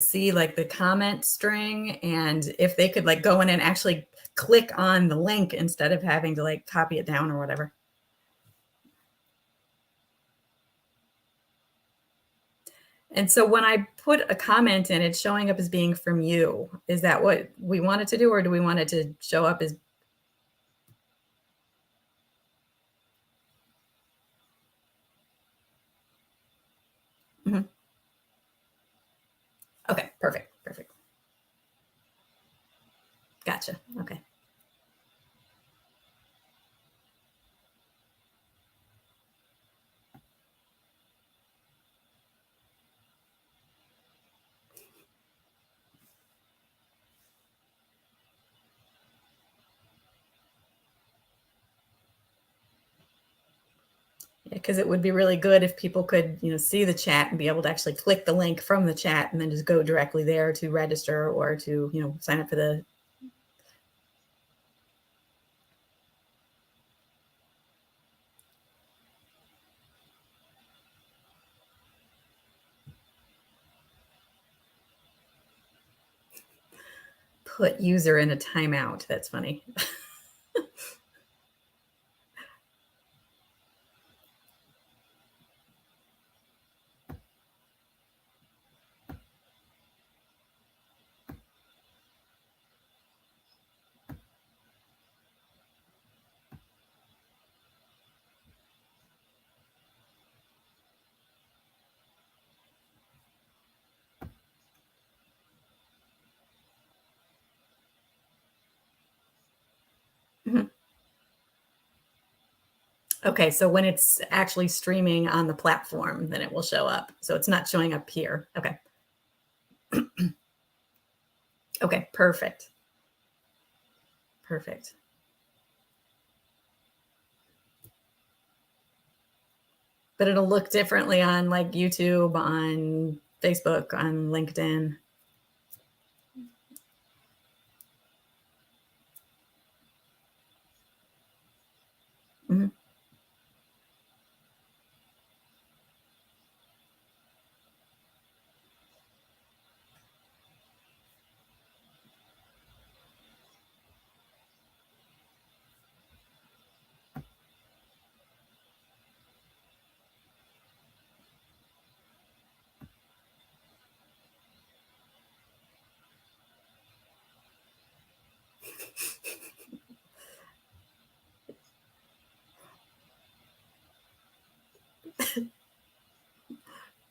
see like the comment string, and if they could like go in and actually click on the link instead of having to like copy it down or whatever. And so when I put a comment in, it's showing up as being from you. Is that what we wanted to do, or do we want it to show up as? Mhm. Okay, perfect. Gotcha. Okay. Yeah, because it would be really good if people could, see the chat and be able to actually click the link from the chat and then just go directly there to register or to, sign up for the. Put user in a timeout. That's funny. Mhm. Okay, so when it's actually streaming on the platform, then it will show up. So it's not showing up here. Okay. Okay, perfect. But it'll look differently on like YouTube, on Facebook, on LinkedIn. Mhm.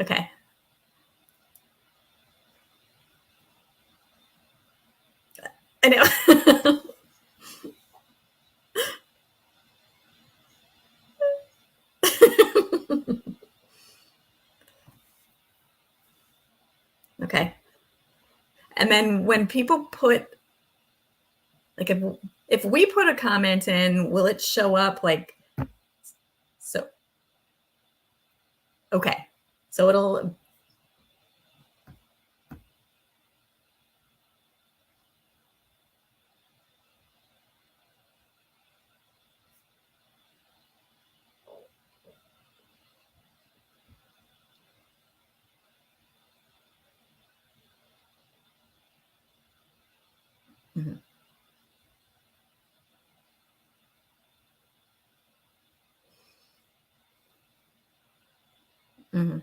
Okay. I know. Okay. And then when people put like if we put a comment in, will it show up like so? Okay. So it'll. Mhm. Mhm.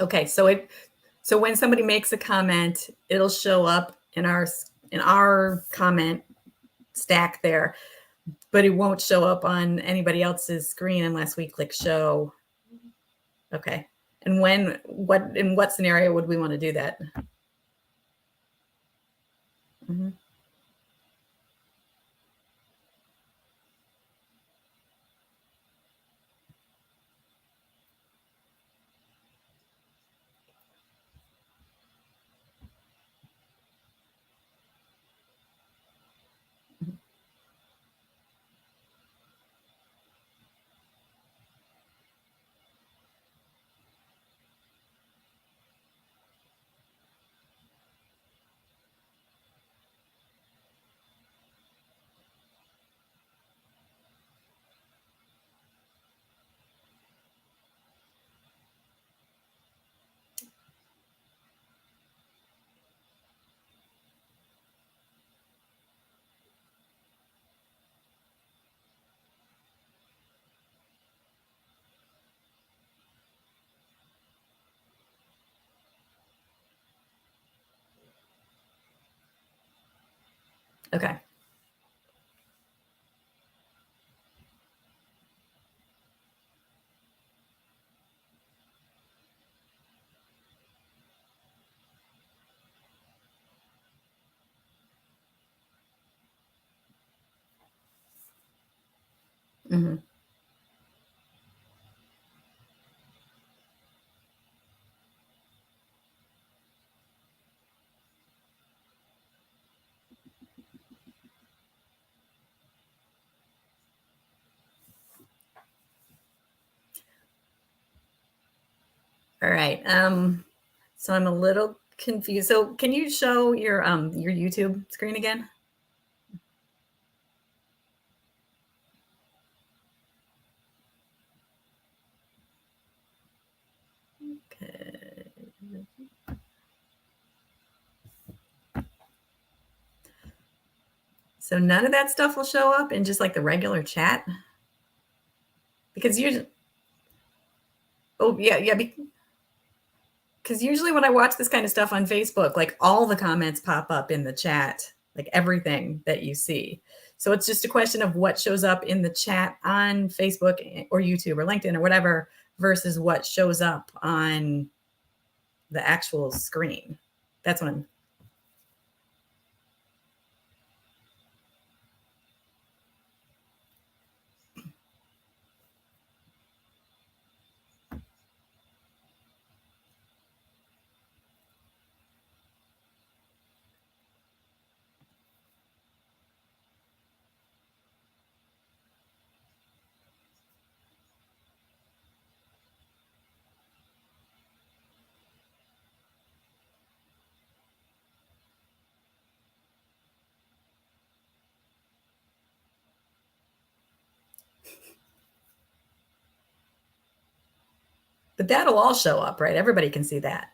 Okay, so when somebody makes a comment, it'll show up in our comment stack there, but it won't show up on anybody else's screen unless we click show. Okay. And in what scenario would we want to do that? Mhm. Okay. Hmm. All right. So I'm a little confused. So can you show your YouTube screen again? Okay. So none of that stuff will show up in just like the regular chat? Because usually, oh yeah, yeah, because usually when I watch this kind of stuff on Facebook, like all the comments pop up in the chat, like everything that you see. So it's just a question of what shows up in the chat on Facebook or YouTube or LinkedIn or whatever versus what shows up on the actual screen. That's what I'm. But that'll all show up, right? Everybody can see that.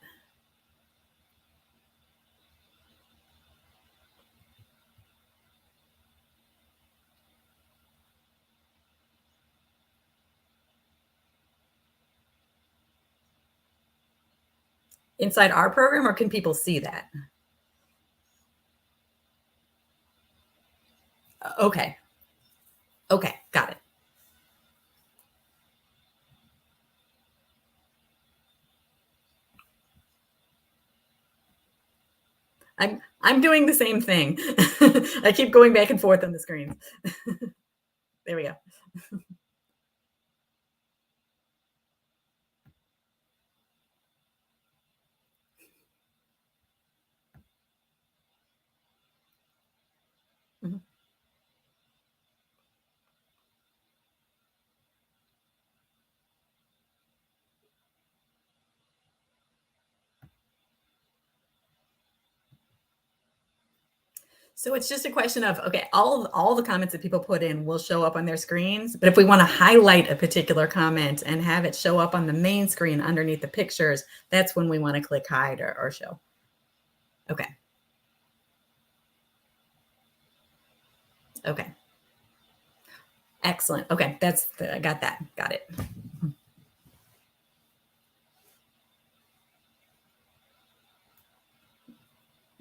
Inside our program, or can people see that? Okay. Okay. Got it. I'm doing the same thing. I keep going back and forth on the screens. There we go. Mhm. So it's just a question of okay, all the comments that people put in will show up on their screens, but if we want to highlight a particular comment and have it show up on the main screen underneath the pictures, that's when we want to click hide or show. Okay. Okay. Excellent. Okay, I got that. Got it.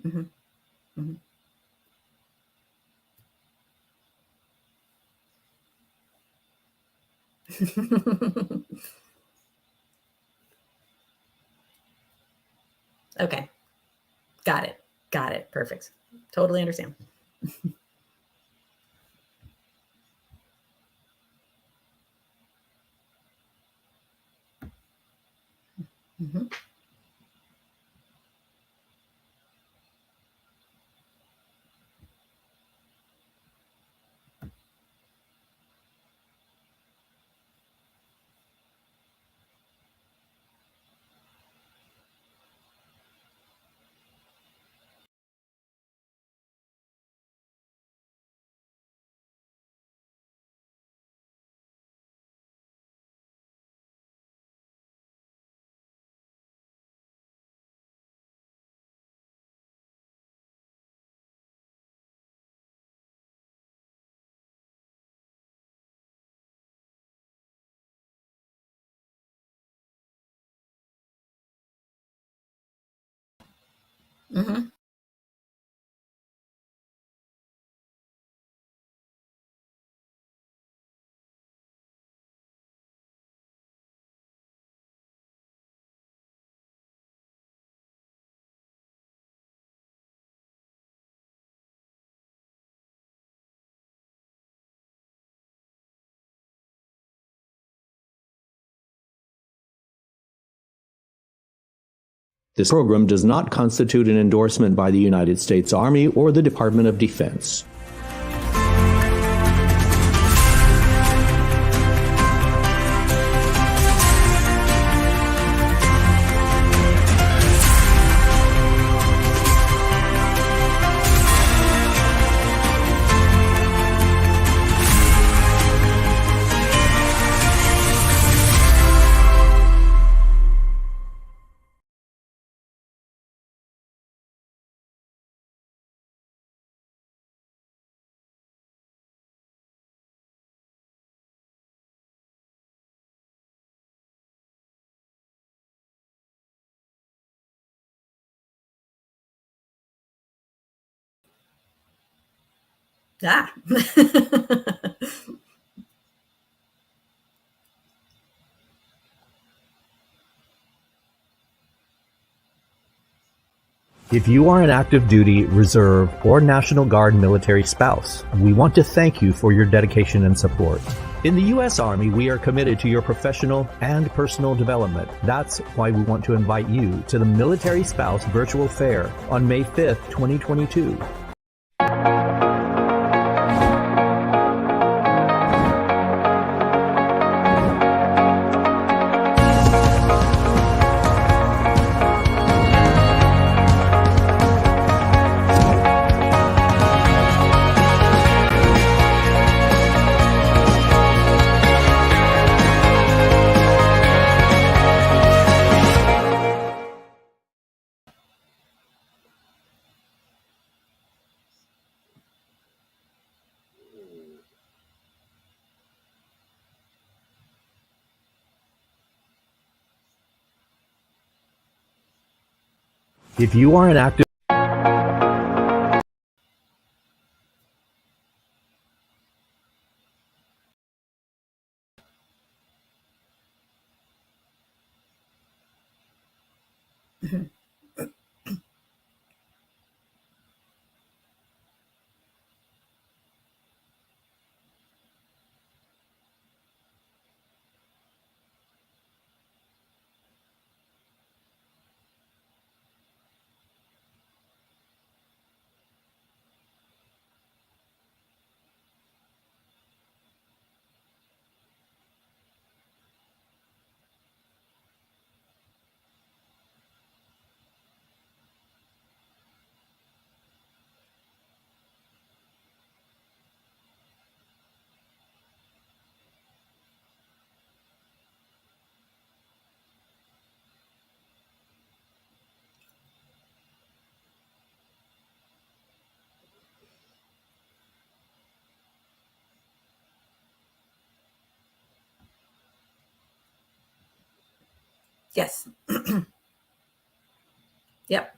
Mhm, mhm. Okay. Got it. Got it. Perfect. Totally understand. Mhm. Mhm. This program does not constitute an endorsement by the United States Army or the Department of Defense. Ah. If you are an active duty, reserve, or National Guard military spouse, we want to thank you for your dedication and support. In the U.S. Army, we are committed to your professional and personal development. That's why we want to invite you to the Military Spouse Virtual Fair on May 5th, 2022. If you are an active Yes. Yep.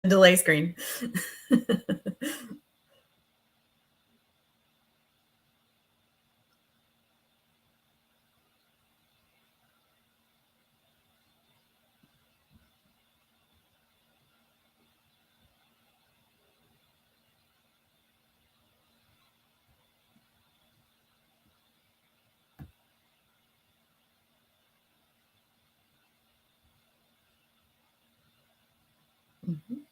Delay screen. Mhm.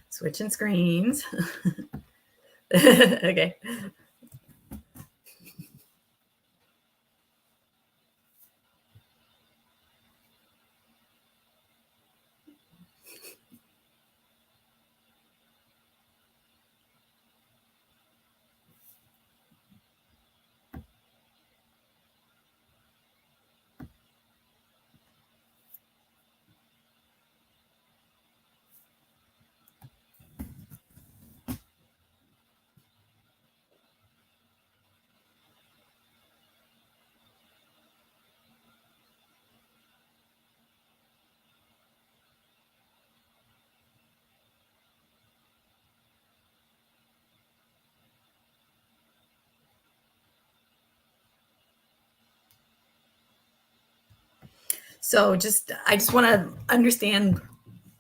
Switching screens. Okay. So I just want to understand,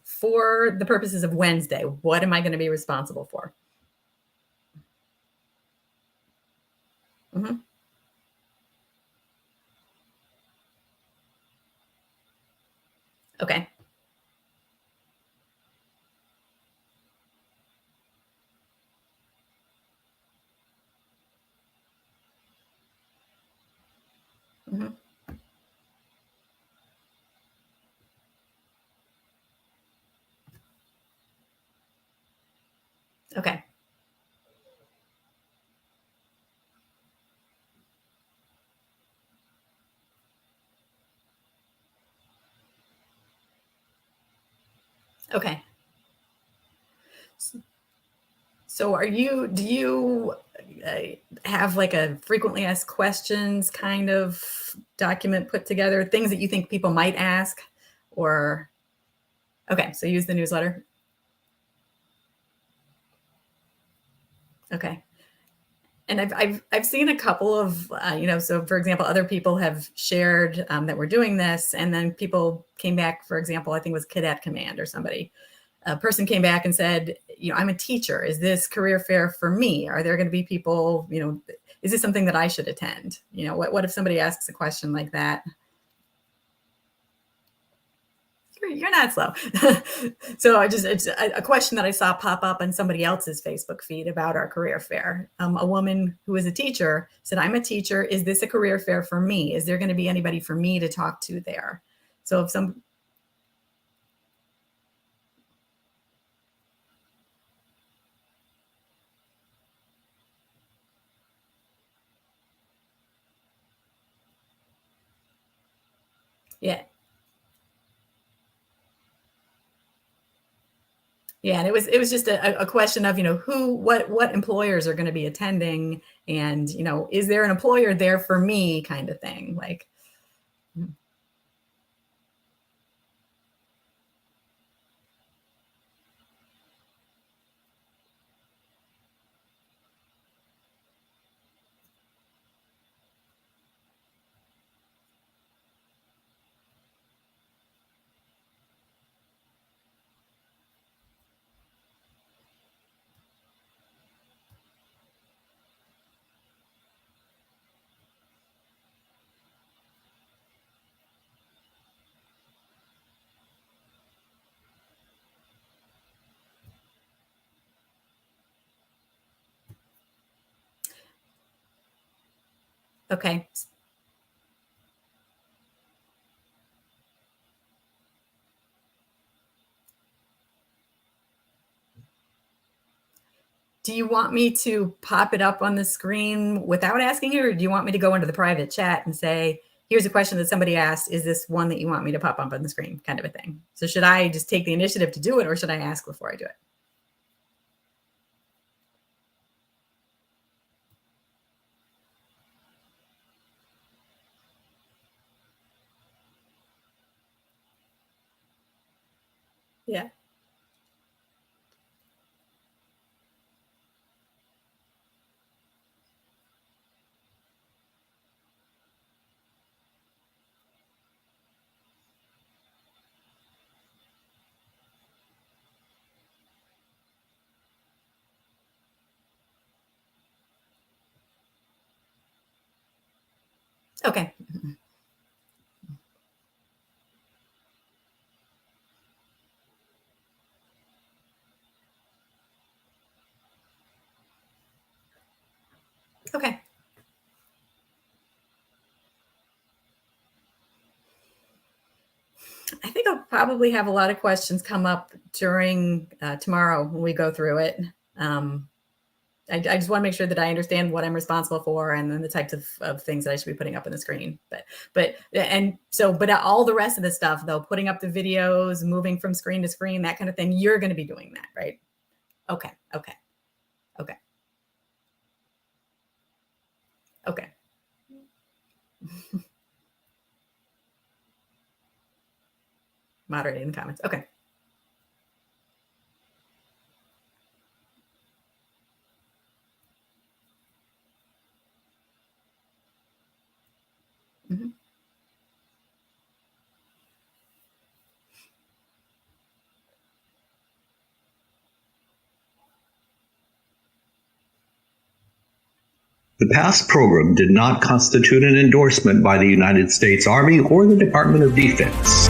for the purposes of Wednesday, what am I going to be responsible for? Mm-hmm. Okay. Mm-hmm. Okay. Okay. So do you have like a frequently asked questions kind of document put together, things that you think people might ask? Or, okay, so use the newsletter. Okay. And I've seen a couple of, so for example, other people have shared that we're doing this, and then people came back, for example, I think it was Cadet Command or somebody, a person came back and said, I'm a teacher. Is this career fair for me? Are there going to be people, is this something that I should attend? What if somebody asks a question like that? You're not slow. So it's a question that I saw pop up on somebody else's Facebook feed about our career fair. A woman who is a teacher said, I'm a teacher. Is this a career fair for me? Is there going to be anybody for me to talk to there? So if yeah. Yeah, and it was just a question of, what employers are going to be attending, and, is there an employer there for me kind of thing? Like, okay. Do you want me to pop it up on the screen without asking you, or do you want me to go into the private chat and say, here's a question that somebody asked, is this one that you want me to pop up on the screen, kind of a thing? So should I just take the initiative to do it, or should I ask before I do it? Yeah. Okay. I think I'll probably have a lot of questions come up during tomorrow when we go through it. I just want to make sure that I understand what I'm responsible for and then the types of things that I should be putting up on the screen. But all the rest of the stuff, though, putting up the videos, moving from screen to screen, that kind of thing, you're going to be doing that, right? Okay. Moderating the comments. Okay. Mm-hmm. The past program did not constitute an endorsement by the United States Army or the Department of Defense.